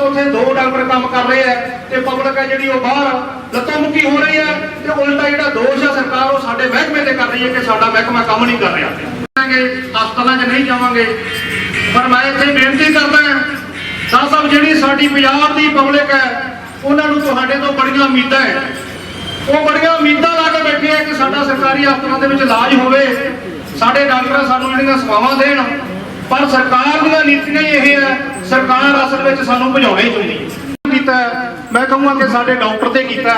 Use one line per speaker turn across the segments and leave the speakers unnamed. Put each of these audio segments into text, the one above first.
ਉੱਥੇ 2 ਡਾਕਟਰ ਕੰਮ ਕਰ ਰਹੇ ਆ ਤੇ ਪਬਲਿਕ ਹੈ ਜਿਹੜੀ ਉਹ ਬਾਹਰ ਲੱਤਾਂ ਮੁੱਕੀ ਹੋ ਰਹੀ ਹੈ ਤੇ ਉਲਟਾ ਜਿਹੜਾ ਦੋਸ਼ ਹੈ ਸਰਕਾਰ ਉਹ ਸਾਡੇ ਮਹਿਕਮੇ ਤੇ ਕਰ ਰਹੀ ਹੈ ਕਿ ਸਾਡਾ ਮਹਿਕਮਾ ਕੰਮ ਨਹੀਂ ਕਰ ਰਿਹਾ। ਹਸਪਤਾਲਾਂ 'ਚ ਨਹੀਂ ਜਾਵਾਂਗੇ, ਪਰ ਮੈਂ ਇੱਥੇ ਬੇਨਤੀ ਕਰਦਾ ਸਾਹ ਸਾਹਿਬ ਜਿਹੜੀ ਸਾਡੀ ਪੰਜਾਬ ਦੀ ਪਬਲਿਕ ਹੈ ਉਹਨਾਂ ਨੂੰ ਤੁਹਾਡੇ ਤੋਂ ਬੜੀਆਂ ਉਮੀਦਾਂ ਹੈ। ਉਹ ਬੜੀਆਂ ਉਮੀਦਾਂ ਲਾ ਕੇ ਬੈਠੇ ਆ ਕਿ ਸਾਡਾ ਸਰਕਾਰੀ ਹਸਪਤਾਲਾਂ ਦੇ ਵਿੱਚ ਇਲਾਜ ਹੋਵੇ, ਸਾਡੇ ਡਾਕਟਰ ਸਾਨੂੰ ਜਿਹੜੀਆਂ ਸੇਵਾਵਾਂ ਦੇਣ, ਪਰ ਸਰਕਾਰ ਦੀਆਂ ਨੀਤੀਆਂ ਹੀ ਇਹ ਹੈ, ਸਰਕਾਰ ਅਸਲ ਵਿੱਚ ਸਾਨੂੰ ਭਜਾਉਣਾ ਹੀ ਚਾਹੁੰਦੀ ਹੈ। ਕੀਤਾ ਮੈਂ ਕਹੂੰਗਾ ਕਿ ਸਾਡੇ ਡਾਕਟਰ ਤੇ ਕੀਤਾ।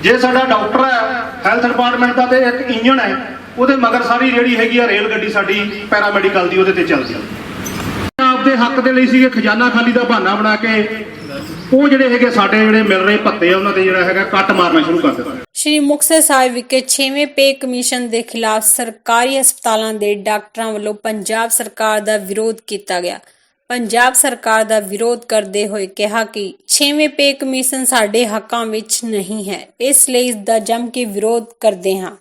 ਜੇ ਸਾਡਾ ਡਾਕਟਰ ਹੈ ਹੈਲਥ ਡਿਪਾਰਟਮੈਂਟ ਦਾ ਤੇ ਇੱਕ ਇੰਜਣ ਹੈ, ਉਹਦੇ ਮਗਰ ਸਾਰੀ ਜਿਹੜੀ ਹੈਗੀ ਆ ਰੇਲ ਗੱਡੀ ਸਾਡੀ ਪੈਰਾਮੈਡੀਕਲ ਦੀ ਉਹਦੇ ਤੇ ਚੱਲਦੀ ਹੈ। ਆਪਦੇ ਹੱਕ ਦੇ ਲਈ ਸੀਗੇ ਖਜ਼ਾਨਾ ਖਾਲੀ ਦਾ ਬਹਾਨਾ ਬਣਾ ਕੇ ਉਹ ਜਿਹੜੇ ਹੈਗੇ ਸਾਡੇ ਜਿਹੜੇ ਮਿਲ ਰਹੇ ਭੱਤੇ ਆ ਉਹਨਾਂ ਤੇ ਜਿਹੜਾ ਹੈਗਾ ਕੱਟ ਮਾਰਨਾ ਸ਼ੁਰੂ ਕਰ ਦਿੱਤਾ।
ਸ਼੍ਰੀ ਮੁਕਤਸਰ ਸਾਹਿਬ ਵਿਖੇ 6ਵੇਂ ਪੇ ਕਮਿਸ਼ਨ ਦੇ ਖਿਲਾਫ ਸਰਕਾਰੀ ਹਸਪਤਾਲਾਂ ਦੇ ਡਾਕਟਰਾਂ ਵੱਲੋਂ ਪੰਜਾਬ ਸਰਕਾਰ ਦਾ ਵਿਰੋਧ ਕੀਤਾ ਗਿਆ। ਪੰਜਾਬ ਸਰਕਾਰ ਦਾ ਵਿਰੋਧ ਕਰਦੇ ਹੋਏ ਕਿਹਾ ਕਿ 6ਵੇਂ ਪੇ ਕਮਿਸ਼ਨ ਸਾਡੇ ਹੱਕਾਂ ਵਿੱਚ ਨਹੀਂ ਹੈ, ਇਸ ਲਈ ਇਸ ਦਾ ਜੰਮ ਕੇ ਵਿਰੋਧ ਕਰਦੇ ਹਾਂ।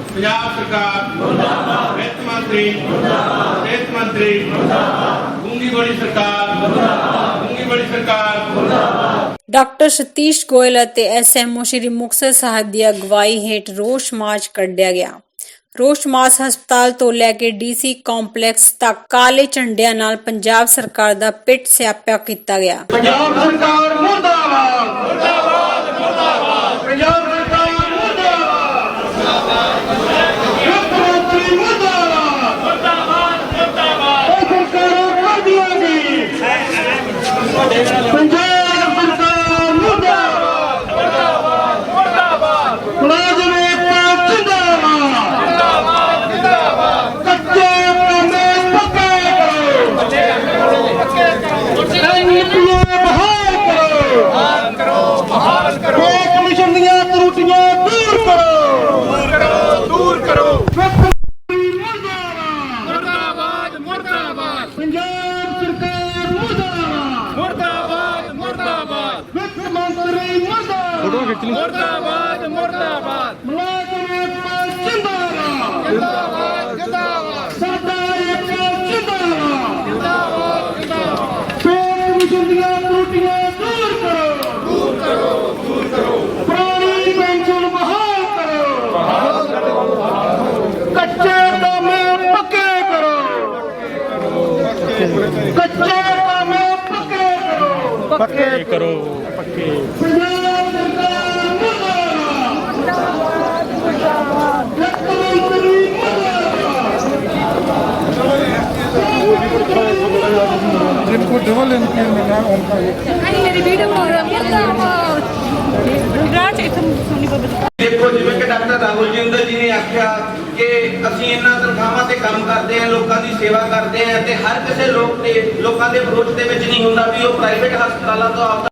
ਪੰਜਾਬ ਸਰਕਾਰ ਮੁਰਦਾਬਾਦ, ਵਿੱਤ ਮੰਤਰੀ ਮੁਰਦਾਬਾਦ, ਸਿਹਤ ਮੰਤਰੀ ਮੁਰਦਾਬਾਦ, ਗੂੰਗੀ ਬੜੀ ਸਰਕਾਰ ਮੁਰਦਾਬਾਦ, ਗੂੰਗੀ ਬੜੀ ਸਰਕਾਰ ਮੁਰਦਾਬਾਦ।
ਡਾਕਟਰ ਸਤੀਸ਼ ਗੋਇਲ ਅਤੇ ਐਸਐਮਓ ਸ਼੍ਰੀ ਮੁਕਤਸਰ ਸਾਹਿਬ ਦੀ ਅਗਵਾਈ ਹੇਠ ਰੋਸ ਮਾਰਚ ਕੱਢਿਆ ਗਿਆ। ਰੋਸ ਮਾਰਚ ਹਸਪਤਾਲ ਤੋਂ ਲੈ ਕੇ ਡੀਸੀ ਕੰਪਲੈਕਸ ਤੱਕ ਕਾਲੇ ਝੰਡਿਆਂ ਨਾਲ ਪੰਜਾਬ ਸਰਕਾਰ ਦਾ ਪਿੱਟ ਸਿਆਪਾ ਕੀਤਾ ਗਿਆ।
ਪੰਜਾਬ ਸਰਕਾਰ ਮੁਰਦਾਬਾਦ, ਮੁਰਦਾਬਾਦ, ਮੁਰਦਾਬਾਦ। ਪੰਜਾਬ ਸਰਕਾਰ ਮੁਰਦਾਬਾਦ, ਮੁੱਖ ਮੰਤਰੀ ਮੁਰਦਾਬਾਦ, ਮੁਰਦਾਬਾਦ, ਮੁਰਦਾਬਾਦ। ਇਹ ਸਰਕਾਰਾਂ ਕਰਦੀਆਂ ਜੀ ਪੰਜਾਬ ਸਰਕਾਰ ਮੁਰਦਾਬਾਦ, ਮੁਰਦਾਬਾਦ, ਮੁਰਦਾਬਾਦ। ਮੁਲਾਜ਼ਮ ਏਕਤਾ ਜ਼ਿੰਦਾਬਾਦ, ਜ਼ਿੰਦਾਬਾਦ, ਜ਼ਿੰਦਾਬਾਦ। ਕੱਚੇ ਕੰਮੇ ਪੱਕੇ ਕਰੋ, ਪੱਕੇ ਕਰੋ। ਨੀਤੀਆਂ ਬਹਾਲ ਕਰੋ, ਬਹਾਲ ਕਰੋ, ਬਹਾਲ ਕਰੋ। ਪੇ ਕਮਿਸ਼ਨ ਦੀਆਂ ਤਰੁੱਟੀਆਂ ਦੂਰ ਕਰੋ, ਦੂਰ ਕਰੋ, ਦੂਰ ਕਰੋ। ਮੁਰਦਾਬਾਦ, ਮੁਰਦਾਬਾਦ। ਪੰਜਾਬ ਸਰਕਾਰ ਮੁਰਦਾਬਾਦ, ਮੁਰਦਾਬਾਦ, ਮੁਰਦਾਬਾਦ। ਵਿੱਤ ਮੰਤਰੀ ਮੁਰਦਾਬਾਦ, ਮੁਰਦਾਬਾਦ, ਮੁਰਦਾਬਾਦ। ਮੁਲਾਜ਼ਮ ਏਕਤਾ ਜ਼ਿੰਦਾਬਾਦ, ਜ਼ਿੰਦਾਬਾਦ, ਜ਼ਿੰਦਾਬਾਦ। ਸਾਡਾ ਏਕਤਾ ਜ਼ਿੰਦਾਬਾਦ, ਜ਼ਿੰਦਾਬਾਦ, ਜ਼ਿੰਦਾਬਾਦ। ਪੇ ਕਮਿਸ਼ਨ ਦੀਆਂ ਤਰੁੱਟੀਆਂ ਦੂਰ ਕਰੋ, ਦੂਰ ਕਰੋ, ਦੂਰ ਕਰੋ। ਪੁਰਾਣੀ ਪੈਨਸ਼ਨ ਬਹਾਲ ਕਰੋ, ਬਹਾਲ ਕਰੋ। ਕੱਚੇ ਕਾਮੇ ਪੱਕੇ ਕਰੋ, ਕੱਚੇ ਕਾਮੇ ਪੱਕੇ ਕਰੋ, ਪੱਕੇ ਕਰੋ, ਪੱਕੇ। ਪੰਜਾਬ ਸਰਕਾਰ ਮੁਰਦਾਬਾਦ, ਮੁਰਦਾਬਾਦ। ਵਿੱਤ ਮੰਤਰੀ
जिनको डबल एनपीएल मिला है उनका
मेरी वीडियो
देखो जिवें कि डॉक्टर राहुल जिंदल जी ने आख्या कि ਅਸੀਂ ਇਹਨਾਂ ਤਨਖਾਹਾਂ ਤੇ ਕੰਮ ਕਰਦੇ ਹਾਂ, ਲੋਕਾਂ ਦੀ ਸੇਵਾ ਕਰਦੇ ਹਾਂ ਤੇ ਹਰ ਕਿਸੇ ਲੋਕਾਂ ਦੇ ਵਿਰੋਧ ਦੇ ਵਿੱਚ ਨਹੀਂ ਹੁੰਦਾ ਵੀ ਉਹ ਪ੍ਰਾਈਵੇਟ ਹਸਪਤਾਲਾਂ ਤੋਂ ਆਪਦਾ।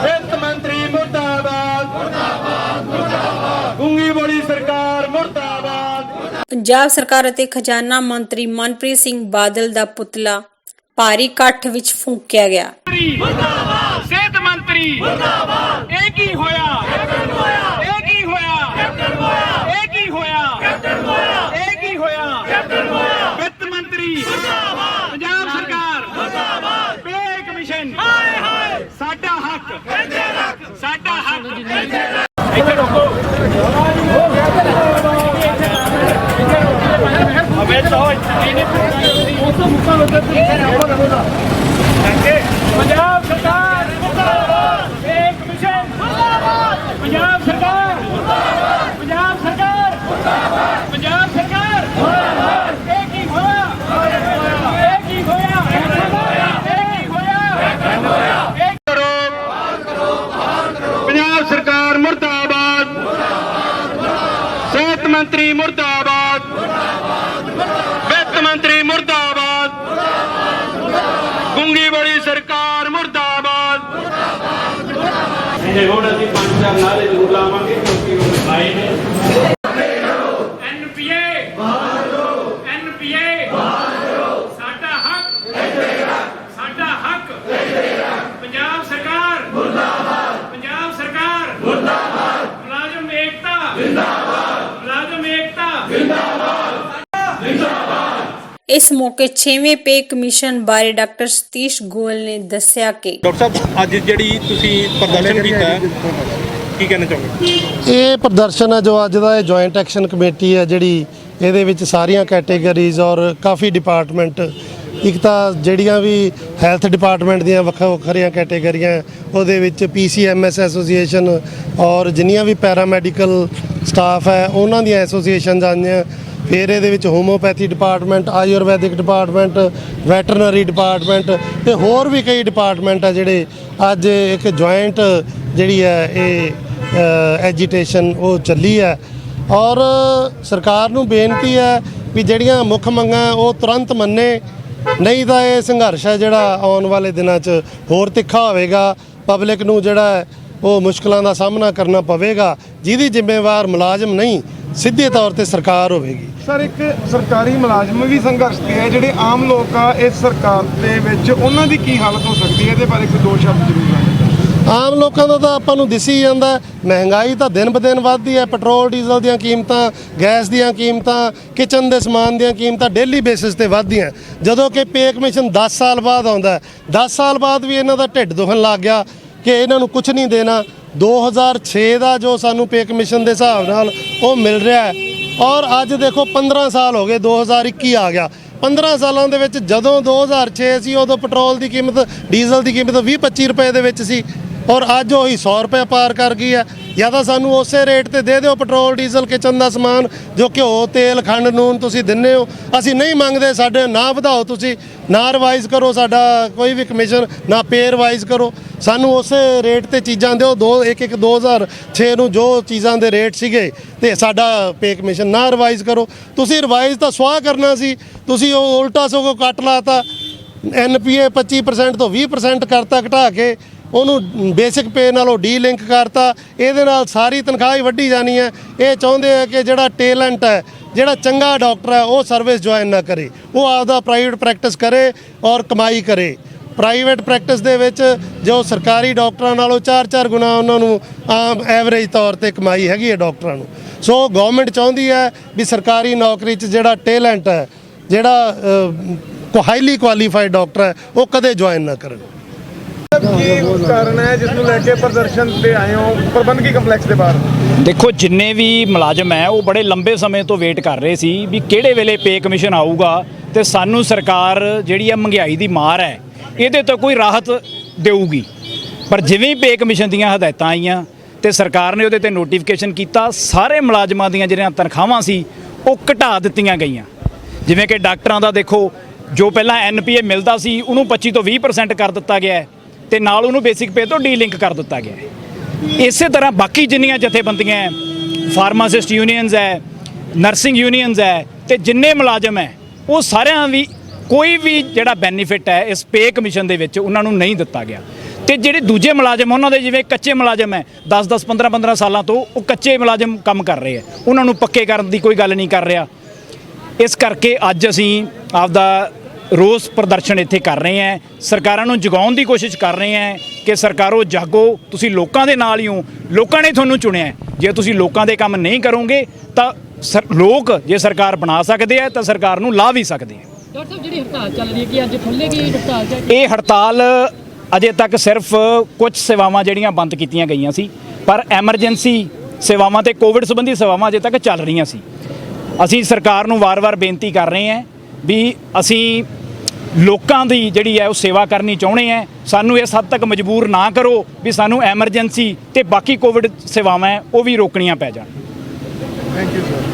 ਵਿੱਤ ਮੰਤਰੀ ਮੁਰਦਾਬਾਦ, ਮੁਰਦਾਬਾਦ, ਮੁਰਦਾਬਾਦ। ਗੂੰਗੀ ਬੜੀ ਸਰਕਾਰ ਮੁਰਦਾਬਾਦ।
ਪੰਜਾਬ ਸਰਕਾਰ ਅਤੇ ਖਜ਼ਾਨਾ ਮੰਤਰੀ ਮਨਪ੍ਰੀਤ ਸਿੰਘ ਬਾਦਲ ਦਾ ਪੁਤਲਾ ਭਾਰੀ ਇਕੱਠ ਵਿੱਚ ਫੂਕਿਆ ਗਿਆ।
ਮੁਰਦਾਬਾਦ। ਸਿਹਤ ਮੰਤਰੀ ਮੁਰਦਾਬਾਦ। ਇਹ ਕੀ ਹੋਇਆ? ਕੈਪਟਨ ਹੋਇਆ। ਇਹ ਕੀ ਹੋਇਆ? ਕੈਪਟਨ ਹੋਇਆ। ਇਹ ਕੀ ਹੋਇਆ? ਕੈਪਟਨ ਹੋਇਆ। ਇਹ ਕੀ ਹੋਇਆ? ਕੈਪਟਨ ਹੋਇਆ। ਵਿੱਤ ਮੰਤਰੀ ਮੁਰਦਾਬਾਦ। ਪੰਜਾਬ ਸਰਕਾਰ ਮੁਰਦਾਬਾਦ। ਪੇ ਕਮਿਸ਼ਨ ਹਾਏ ਹਾਏ। ਸਾਡਾ ਹੱਕ ਕਹਿੰਦੇ ਰੱਖ, ਸਾਡਾ ਹੱਕ ਕਹਿੰਦੇ ਰੱਖ। ਇੱਥੇ ਰੋਕੋ। ਅਬੇ ਤੋਂ ਇਹਨੇ ਉਹ ਮੁੱਕਾ ਲੋਕਾਂ ਪੰਜਾਬ ਸਰਕਾਰ ਮੁਰਦਾਬਾਦ। ਪੇ ਕਮਿਸ਼ਨ ਮੁਰਦਾਬਾਦ। ਪੰਜਾਬ ਸਰਕਾਰ ਮੁਰਦਾਬਾਦ। ਪੰਜਾਬ ਸਰਕਾਰ ਮੁਰਦਾਬਾਦ। ਪੰਜਾਬ ਸਰਕਾਰ ਮੁਰਦਾਬਾਦ। ਇਹ ਕੀ ਹੋਇਆ? ਇਹ ਕੀ ਹੋਇਆ? ਇਹ ਕੀ ਹੋਇਆ? ਇਹ ਕਰੋ, ਪੰਜਾਬ ਸਰਕਾਰ ਮੁਰਦਾਬਾਦ। ਸਿਹਤ ਮੰਤਰੀ ਮੁਰਦਾਬਾਦ, ਵਿੱਤ ਮੰਤਰੀ ਮੁਰਦਾਬਾਦ, ਗੂੰਗੀ ਬੜੀ ਸਰਕਾਰ ਮੁਰਦਾਬਾਦ।
ਇਹ ਹੁਣ ਅਸੀਂ 5-4 ਨਾਰੇ ਜ਼ਰੂਰ ਲਾਵਾਂਗੇ ਕਿਉਂਕਿ ਉਹ ਆਏ ਨੇ।
ਐਨਪੀਏ ਬਹਾਲ ਕਰੋ, ਐਨਪੀਏ ਬਹਾਲ ਕਰੋ। ਸਾਡਾ ਹੱਕ ਸਾਡਾ ਹੱਕ ਪੰਜਾਬ ਸਰਕਾਰ ਮੁਰਦਾਬਾਦ। ਪੰਜਾਬ ਸਰਕਾਰ ਮੁਰਦਾਬਾਦ। ਮੁਲਾਜ਼ਮ ਏਕਤਾ ਜ਼ਿੰਦਾਬਾਦ, ਮੁਲਾਜ਼ਮ ਏਕਤਾ ਜ਼ਿੰਦਾਬਾਦ, ਜ਼ਿੰਦਾਬਾਦ।
ਇਸ ਮੌਕੇ 6ਵੇਂ ਪੇ ਕਮਿਸ਼ਨ ਬਾਰੇ ਡਾਕਟਰ ਸਤੀਸ਼ ਗੋਇਲ ਨੇ ਦੱਸਿਆ ਕਿ
ਡਾਕਟਰ ਸਾਹਿਬ ਅੱਜ ਜਿਹੜੀ ਤੁਸੀਂ ਪ੍ਰਦਰਸ਼ਨ ਕੀਤਾ ਹੈ, ਕੀ ਕਹਿਣਾ ਚਾਹੋਗੇ?
ਇਹ ਪ੍ਰਦਰਸ਼ਨ ਹੈ ਜੋ ਅੱਜ ਦਾ ਇਹ ਜੁਆਇੰਟ ਐਕਸ਼ਨ ਕਮੇਟੀ ਹੈ ਜਿਹੜੀ ਇਹਦੇ ਵਿੱਚ ਸਾਰੀਆਂ ਕੈਟੇਗਰੀਜ਼ ਔਰ ਕਾਫੀ ਡਿਪਾਰਟਮੈਂਟ, ਇੱਕ ਤਾਂ ਜਿਹੜੀਆਂ ਵੀ ਹੈਲਥ ਡਿਪਾਰਟਮੈਂਟ ਦੀਆਂ ਵੱਖਰੀਆਂ ਕੈਟੇਗਰੀਆਂ, ਉਹਦੇ ਵਿੱਚ PCMS ਐਸੋਸੀਏਸ਼ਨ ਔਰ ਜਿੰਨੀਆਂ ਵੀ ਪੈਰਾਮੈਡੀਕਲ ਸਟਾਫ ਹੈ ਉਹਨਾਂ ਦੀਆਂ ਐਸੋਸੀਏਸ਼ਨਸ ਆਈਆਂ। ਫਿਰ ਇਹਦੇ ਵਿੱਚ homeopathy department, Ayurvedic department, veterinary department ਤੇ ਹੋਰ ਵੀ ਕਈ ਡਿਪਾਰਟਮੈਂਟ ਆ ਜਿਹੜੇ ਅੱਜ ਇੱਕ ਜੁਆਇੰਟ ਜਿਹੜੀ ਹੈ ਇਹ ਐਜੀਟੇਸ਼ਨ ਉਹ ਚੱਲੀ ਹੈ। ਔਰ ਸਰਕਾਰ ਨੂੰ ਬੇਨਤੀ ਹੈ ਵੀ ਜਿਹੜੀਆਂ ਮੁੱਖ ਮੰਗਾਂ ਉਹ ਤੁਰੰਤ ਮੰਨੇ, ਨਹੀਂ ਤਾਂ ਇਹ ਸੰਘਰਸ਼ ਹੈ ਜਿਹੜਾ ਆਉਣ ਵਾਲੇ ਦਿਨਾਂ 'ਚ ਹੋਰ ਤਿੱਖਾ ਹੋਵੇਗਾ। ਪਬਲਿਕ ਨੂੰ ਜਿਹੜਾ ਹੈ ਉਹ ਮੁਸ਼ਕਲਾਂ ਦਾ ਸਾਹਮਣਾ ਕਰਨਾ ਪਵੇਗਾ, ਜਿਹਦੀ ਜ਼ਿੰਮੇਵਾਰ ਮੁਲਾਜ਼ਮ ਨਹੀਂ ਸਿੱਧੇ ਤੌਰ ਤੇ ਸਰਕਾਰ ਹੋਵੇਗੀ।
ਸਰ, ਇੱਕ ਸਰਕਾਰੀ ਮੁਲਾਜ਼ਮ ਵੀ ਸੰਘਰਸ਼ ਤੇ ਹੈ, ਜਿਹੜੇ ਆਮ ਲੋਕ ਆ ਇਸ ਸਰਕਾਰ ਦੇ ਵਿੱਚ ਉਹਨਾਂ ਦੀ ਕੀ ਹਾਲਤ ਹੋ ਸਕਦੀ ਹੈ, ਇਹਦੇ ਬਾਰੇ ਕੋਈ ਦੋ ਸ਼ਬਦ ਜ਼ਰੂਰ ਆਏ।
ਆਮ ਲੋਕਾਂ ਦਾ ਤਾਂ ਆਪਾਂ ਨੂੰ ਦਿਸ ਹੀ ਜਾਂਦਾ, ਮਹਿੰਗਾਈ ਤਾਂ ਦਿਨ ਬ ਦਿਨ ਵੱਧਦੀ ਹੈ। ਪੈਟਰੋਲ ਡੀਜ਼ਲ ਦੀਆਂ ਕੀਮਤਾਂ, ਗੈਸ ਦੀਆਂ ਕੀਮਤਾਂ, ਕਿਚਨ ਦੇ ਸਮਾਨ ਦੀਆਂ ਕੀਮਤਾਂ ਡੇਲੀ ਬੇਸਿਸ ਤੇ ਵੱਧਦੀਆਂ। ਜਦੋਂ ਕਿ ਪੇ ਕਮਿਸ਼ਨ 10 ਸਾਲ ਬਾਅਦ ਆਉਂਦਾ, 10 ਸਾਲ ਬਾਅਦ ਵੀ ਇਹਨਾਂ ਦਾ ਢਿੱਡ ਦੁਖਣ ਲੱਗ ਗਿਆ ਕਿ ਇਹਨਾਂ ਨੂੰ ਕੁਝ ਨਹੀਂ ਦੇਣਾ। 2006 ਦਾ ਜੋ ਸਾਨੂੰ ਪੇ ਕਮਿਸ਼ਨ ਦੇ ਹਿਸਾਬ ਨਾਲ ਉਹ ਮਿਲ ਰਿਹਾ ਹੈ, ਔਰ ਅੱਜ ਦੇਖੋ 15 ਸਾਲ ਹੋ ਗਏ, 2021 ਆ ਗਿਆ। 15 ਸਾਲਾਂ ਦੇ ਵਿੱਚ ਜਦੋਂ 2006 ਸੀ ਉਦੋਂ ਪੈਟਰੋਲ ਦੀ ਕੀਮਤ, ਡੀਜ਼ਲ ਦੀ ਕੀਮਤ 20-25 ਰੁਪਏ ਦੇ ਵਿੱਚ ਸੀ, ਔਰ ਅੱਜ ਉਹੀ 100 ਰੁਪਏ ਪਾਰ ਕਰ ਗਈ ਹੈ। ਜਾਂ ਤਾਂ ਸਾਨੂੰ ਉਸੇ ਰੇਟ ਤੇ ਦੇ ਦਿਓ ਪੈਟਰੋਲ, ਡੀਜ਼ਲ, ਕਿਚਨ ਦਾ ਸਮਾਨ, ਜੋ ਘਿਓ, ਤੇਲ, ਖੰਡ, ਨੂਨ ਤੁਸੀਂ ਦਿੰਦੇ ਹੋ। ਅਸੀਂ ਨਹੀਂ ਮੰਗਦੇ, ਸਾਡੇ ਨਾ ਵਧਾਓ, ਤੁਸੀਂ ਨਾ ਰਿਵਾਈਜ਼ ਕਰੋ ਸਾਡਾ ਕੋਈ ਵੀ ਕਮਿਸ਼ਨ, ਨਾ ਪੇ ਰਿਵਾਈਜ਼ ਕਰੋ, ਸਾਨੂੰ ਉਸੇ ਰੇਟ ਤੇ ਚੀਜ਼ਾਂ ਦਿਓ। 2006 ਨੂੰ ਜੋ ਚੀਜ਼ਾਂ ਦੇ ਰੇਟ ਸੀਗੇ ਤੇ ਸਾਡਾ ਪੇ ਕਮਿਸ਼ਨ ਨਾ ਰਿਵਾਈਜ਼ ਕਰੋ। ਤੁਸੀਂ ਰਿਵਾਈਜ਼ ਤਾਂ ਸਵਾਹ ਕਰਨਾ ਸੀ, ਤੁਸੀਂ ਉਹ ਉਲਟਾ ਸਗੋਂ ਕੱਟ ਲਾਤਾ। NPA 25% ਤੋਂ 20% ਕਰਤਾ ਘਟਾ ਕੇ, ਉਹਨੂੰ ਬੇਸਿਕ ਪੇ ਨਾਲੋਂ ਡੀ-ਲਿੰਕ ਕਰਤਾ। ਇਹਦੇ ਨਾਲ ਸਾਰੀ ਤਨਖਾਹ ਹੀ ਵੱਢੀ ਜਾਣੀ ਹੈ। ਇਹ ਚਾਹੁੰਦੇ ਆ ਕਿ ਜਿਹੜਾ ਟੈਲੈਂਟ ਹੈ, ਜਿਹੜਾ ਚੰਗਾ ਡਾਕਟਰ ਹੈ, ਉਹ ਸਰਵਿਸ ਜੁਆਇਨ ਨਾ ਕਰੇ, ਉਹ ਆਪਦਾ ਪ੍ਰਾਈਵੇਟ ਪ੍ਰੈਕਟਿਸ ਕਰੇ ਔਰ ਕਮਾਈ ਕਰੇ। ਪ੍ਰਾਈਵੇਟ ਪ੍ਰੈਕਟਿਸ ਦੇ ਵਿੱਚ ਜੋ ਸਰਕਾਰੀ ਡਾਕਟਰਾਂ ਨਾਲੋਂ 4-4 ਗੁਣਾ ਉਹਨਾਂ ਨੂੰ ਆਮ ਐਵਰੇਜ ਤੌਰ ਤੇ ਕਮਾਈ ਹੈਗੀ ਹੈ ਡਾਕਟਰਾਂ ਨੂੰ। ਸੋ ਗਵਰਨਮੈਂਟ ਚਾਹੁੰਦੀ ਹੈ ਵੀ ਸਰਕਾਰੀ ਨੌਕਰੀ 'ਚ ਜਿਹੜਾ ਟੈਲੈਂਟ ਹੈ, ਜਿਹੜਾ ਹਾਈਲੀ ਕੁਆਲੀਫਾਈਡ ਡਾਕਟਰ ਹੈ, ਉਹ ਕਦੇ ਜੁਆਇਨ ਨਾ ਕਰਨ।
ਕੀ ਕਾਰਨ ਹੈ ਜਿਸ ਨੂੰ ਲੈ ਕੇ ਪ੍ਰਦਰਸ਼ਨ ਤੇ ਆਏ ਹੋ ਪ੍ਰਬੰਧਕੀ ਕੰਪਲੈਕਸ ਦੇ ਬਾਹਰ?
ਦੇਖੋ, ਜਿੰਨੇ ਵੀ ਮੁਲਾਜ਼ਮ ਹੈ ਉਹ ਬੜੇ ਲੰਬੇ ਸਮੇਂ ਤੋਂ ਵੇਟ ਕਰ ਰਹੇ ਸੀ ਵੀ ਕਿਹੜੇ ਵੇਲੇ ਪੇ ਕਮਿਸ਼ਨ ਆਊਗਾ ਤੇ ਸਾਨੂੰ ਸਰਕਾਰ ਜਿਹੜੀ ਆ ਮਹਿੰਗਾਈ ਦੀ ਮਾਰ ਹੈ ਇਹਦੇ ਤੋਂ ਕੋਈ ਰਾਹਤ ਦੇਊਗੀ। ਪਰ ਜਿਵੇਂ ਹੀ ਪੇ ਕਮਿਸ਼ਨ ਦੀਆਂ ਹਦਾਇਤਾਂ ਆਈਆਂ ਤੇ ਸਰਕਾਰ ਨੇ ਉਹਦੇ ਤੇ ਨੋਟੀਫਿਕੇਸ਼ਨ ਕੀਤਾ, ਸਾਰੇ ਮੁਲਾਜ਼ਮਾਂ ਦੀਆਂ ਜਿਹੜੀਆਂ ਤਨਖਾਹਾਂ ਸੀ ਉਹ ਘਟਾ ਦਿੱਤੀਆਂ ਗਈਆਂ। ਜਿਵੇਂ ਕਿ ਡਾਕਟਰਾਂ ਦਾ ਦੇਖੋ, ਜੋ ਪਹਿਲਾਂ NPA ਮਿਲਦਾ ਸੀ ਉਹਨੂੰ 25 ਤੋਂ 20% ਕਰ ਦਿੱਤਾ ਗਿਆ ਹੈ ਤੇ ਨਾਲ ਉਹਨੂੰ ਬੇਸਿਕ ਪੇ ਤੋਂ ਡੀ-ਲਿੰਕ ਕਰ ਦਿੱਤਾ ਗਿਆ ਹੈ। ਇਸੇ ਤਰ੍ਹਾਂ ਬਾਕੀ ਜਿੰਨੀਆਂ ਜਥੇਬੰਦੀਆਂ ਹੈ, ਫਾਰਮਾਸਿਸਟ ਯੂਨੀਅਨਸ ਹੈ, ਨਰਸਿੰਗ ਯੂਨੀਅਨਸ ਹੈ ਤੇ ਜਿੰਨੇ ਮੁਲਾਜ਼ਮ ਹੈ, ਉਹ ਸਾਰਿਆਂ ਵੀ ਕੋਈ ਵੀ ਜਿਹੜਾ ਬੈਨੀਫਿਟ ਹੈ ਇਸ ਪੇ ਕਮਿਸ਼ਨ ਦੇ ਵਿੱਚ ਉਹਨਾਂ ਨੂੰ ਨਹੀਂ ਦਿੱਤਾ ਗਿਆ। ਤੇ ਜਿਹੜੇ ਦੂਜੇ ਮੁਲਾਜ਼ਮ, ਉਹਨਾਂ ਦੇ ਜਿਵੇਂ ਕੱਚੇ ਮੁਲਾਜ਼ਮ ਹੈ, 10-10 15-15 ਸਾਲਾਂ ਤੋਂ ਉਹ ਕੱਚੇ ਮੁਲਾਜ਼ਮ ਕੰਮ ਕਰ ਰਹੇ ਹੈ, ਉਹਨਾਂ ਨੂੰ ਪੱਕੇ ਕਰਨ ਦੀ ਕੋਈ ਗੱਲ ਨਹੀਂ ਕਰ ਰਿਹਾ। ਇਸ ਕਰਕੇ ਅੱਜ ਅਸੀਂ ਆਪਦਾ ਰੋਸ ਪ੍ਰਦਰਸ਼ਨ ਇੱਥੇ ਕਰ ਰਹੇ ਹਾਂ, ਸਰਕਾਰਾਂ ਨੂੰ ਜਗਾਉਣ ਦੀ ਕੋਸ਼ਿਸ਼ ਕਰ ਰਹੇ ਹਾਂ ਕਿ ਸਰਕਾਰੋ ਜਾਗੋ, ਤੁਸੀਂ ਲੋਕਾਂ ਦੇ ਨਾਲ ਹੀ ਹੋ, ਲੋਕਾਂ ਨੇ ਤੁਹਾਨੂੰ ਚੁਣਿਆ। ਜੇ ਤੁਸੀਂ ਲੋਕਾਂ ਦੇ ਕੰਮ ਨਹੀਂ ਕਰੋਗੇ ਤਾਂ ਲੋਕ ਜੇ ਸਰਕਾਰ ਬਣਾ ਸਕਦੇ ਆ ਤਾਂ ਸਰਕਾਰ ਨੂੰ ਲਾ ਵੀ ਸਕਦੇ ਆ।
ਡਾਕਟਰ ਸਾਹਿਬ, ਜਿਹੜੀ ਹੜਤਾਲ ਚੱਲ ਰਹੀ ਹੈ ਕਿ ਅੱਜ ਖੁੱਲ੍ਹੇਗੀ ਹੜਤਾਲ?
ਇਹ ਹੜਤਾਲ ਅਜੇ ਤੱਕ ਸਿਰਫ ਕੁਝ ਸੇਵਾਵਾਂ ਜਿਹੜੀਆਂ ਬੰਦ ਕੀਤੀਆਂ ਗਈਆਂ ਸੀ, ਪਰ ਐਮਰਜੈਂਸੀ ਸੇਵਾਵਾਂ ਤੇ ਕੋਵਿਡ ਸੰਬੰਧੀ ਸੇਵਾਵਾਂ ਅਜੇ ਤੱਕ ਚੱਲ ਰਹੀਆਂ ਸੀ। ਅਸੀਂ ਸਰਕਾਰ ਨੂੰ ਵਾਰ-ਵਾਰ ਬੇਨਤੀ ਕਰ ਰਹੇ ਹਾਂ ਵੀ ਅਸੀਂ ਲੋਕਾਂ ਦੀ ਜਿਹੜੀ ਹੈ ਉਹ ਸੇਵਾ ਕਰਨੀ ਚਾਹੁੰਦੇ ਹਾਂ, ਸਾਨੂੰ ਇਸ ਹੱਦ ਤੱਕ ਮਜਬੂਰ ਨਾ ਕਰੋ ਵੀ ਸਾਨੂੰ ਐਮਰਜੈਂਸੀ ਤੇ ਬਾਕੀ ਕੋਵਿਡ ਸੇਵਾਵਾਂ ਉਹ ਵੀ ਰੋਕਣੀਆਂ ਪੈ ਜਾਣ।
Thank you sir.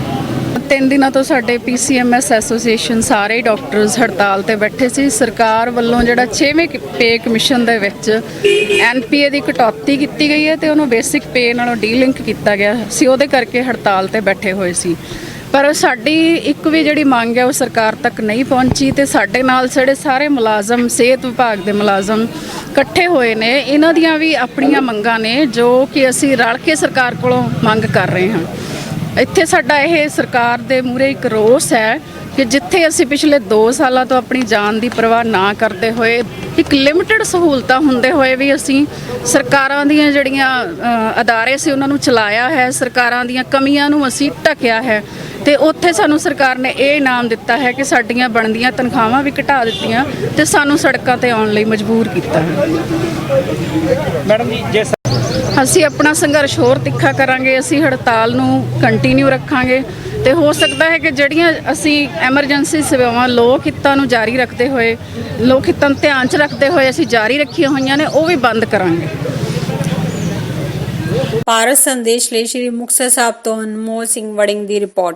3 ਦਿਨਾਂ ਤੋਂ ਸਾਡੇ PCMS ਐਸੋਸੀਏਸ਼ਨ ਸਾਰੇ ਡਾਕਟਰਸ ਹੜਤਾਲ ਤੇ ਬੈਠੇ ਸੀ। ਸਰਕਾਰ ਵੱਲੋਂ ਜਿਹੜਾ 6ਵੇਂ ਪੇ ਕਮਿਸ਼ਨ ਦੇ ਵਿੱਚ NPA ਦੀ ਕਟੌਤੀ ਕੀਤੀ ਗਈ ਹੈ ਤੇ ਉਹਨੂੰ ਬੇਸਿਕ ਪੇ ਨਾਲੋਂ ਡੀ-ਲਿੰਕ ਕੀਤਾ ਗਿਆ ਸੀ, ਉਹਦੇ ਕਰਕੇ ਹੜਤਾਲ ਤੇ ਬੈਠੇ ਹੋਏ ਸੀ। ਪਰ ਸਾਡੀ ਇੱਕ ਵੀ ਜਿਹੜੀ ਮੰਗ ਹੈ ਉਹ ਸਰਕਾਰ ਤੱਕ ਨਹੀਂ ਪਹੁੰਚੀ ਤੇ ਸਾਡੇ ਨਾਲ ਜਿਹੜੇ ਸਾਰੇ ਮੁਲਾਜ਼ਮ, ਸਿਹਤ ਵਿਭਾਗ ਦੇ ਮੁਲਾਜ਼ਮ ਇਕੱਠੇ ਹੋਏ ਨੇ, ਇਹਨਾਂ ਦੀਆਂ ਵੀ ਆਪਣੀਆਂ ਮੰਗਾਂ ਨੇ ਜੋ ਕਿ ਅਸੀਂ ਰਲ ਕੇ ਸਰਕਾਰ ਕੋਲੋਂ ਮੰਗ ਕਰ ਰਹੇ ਹਾਂ। ਇੱਥੇ ਸਾਡਾ ਇਹ ਸਰਕਾਰ ਦੇ ਮੂਹਰੇ ਇੱਕ ਰੋਸ ਹੈ ਕਿ ਜਿੱਥੇ ਅਸੀਂ ਪਿਛਲੇ 2 ਸਾਲਾਂ ਤੋਂ ਆਪਣੀ ਜਾਨ ਦੀ ਪਰਵਾਹ ਨਾ ਕਰਦੇ ਹੋਏ ਇੱਕ ਲਿਮਟਿਡ ਸਹੂਲਤਾਂ ਹੁੰਦੇ ਹੋਏ ਵੀ ਅਸੀਂ ਸਰਕਾਰਾਂ ਦੀਆਂ ਜਿਹੜੀਆਂ ਅਦਾਰੇ ਸੀ ਉਹਨਾਂ ਨੂੰ ਚਲਾਇਆ ਹੈ, ਸਰਕਾਰਾਂ ਦੀਆਂ ਕਮੀਆਂ ਨੂੰ ਅਸੀਂ ਢੱਕਿਆ ਹੈ, ਤੇ ਉੱਥੇ ਸਾਨੂੰ ਸਰਕਾਰ ਨੇ ਇਹ ਇਨਾਮ ਦਿੱਤਾ ਹੈ ਕਿ ਸਾਡੀਆਂ ਬਣਦੀਆਂ ਤਨਖਾਹਾਂ ਵੀ ਘਟਾ ਦਿੱਤੀਆਂ ਤੇ ਸਾਨੂੰ ਸੜਕਾਂ ਤੇ ਆਉਣ ਲਈ ਮਜਬੂਰ ਕੀਤਾ ਹੈ।
ਮੈਡਮ ਜੀ ਜੇ
ਅਸੀਂ ਆਪਣਾ ਸੰਘਰਸ਼ ਹੋਰ ਤਿੱਖਾ ਕਰਾਂਗੇ, ਅਸੀਂ ਹੜਤਾਲ ਨੂੰ ਕੰਟੀਨਿਊ ਰੱਖਾਂਗੇ ਤੇ ਹੋ ਸਕਦਾ ਹੈ ਕਿ ਜਿਹੜੀਆਂ ਅਸੀਂ ਐਮਰਜੈਂਸੀ ਸੇਵਾਵਾਂ ਲੋਕ ਹਿੱਤਾਂ ਨੂੰ ਜਾਰੀ ਰੱਖਦੇ ਹੋਏ, ਲੋਕ ਹਿੱਤਾਂ ਨੂੰ ਧਿਆਨ 'ਚ ਰੱਖਦੇ ਹੋਏ ਅਸੀਂ ਜਾਰੀ ਰੱਖੀਆਂ ਹੋਈਆਂ ਨੇ, ਉਹ ਵੀ ਬੰਦ ਕਰਾਂਗੇ।
ਭਾਰਤ ਸੰਦੇਸ਼ ਲਈ ਸ਼੍ਰੀ ਮੁਕਤਸਰ ਸਾਹਿਬ ਤੋਂ ਅਨਮੋਲ ਸਿੰਘ ਵੜਿੰਗ ਦੀ ਰਿਪੋਰਟ।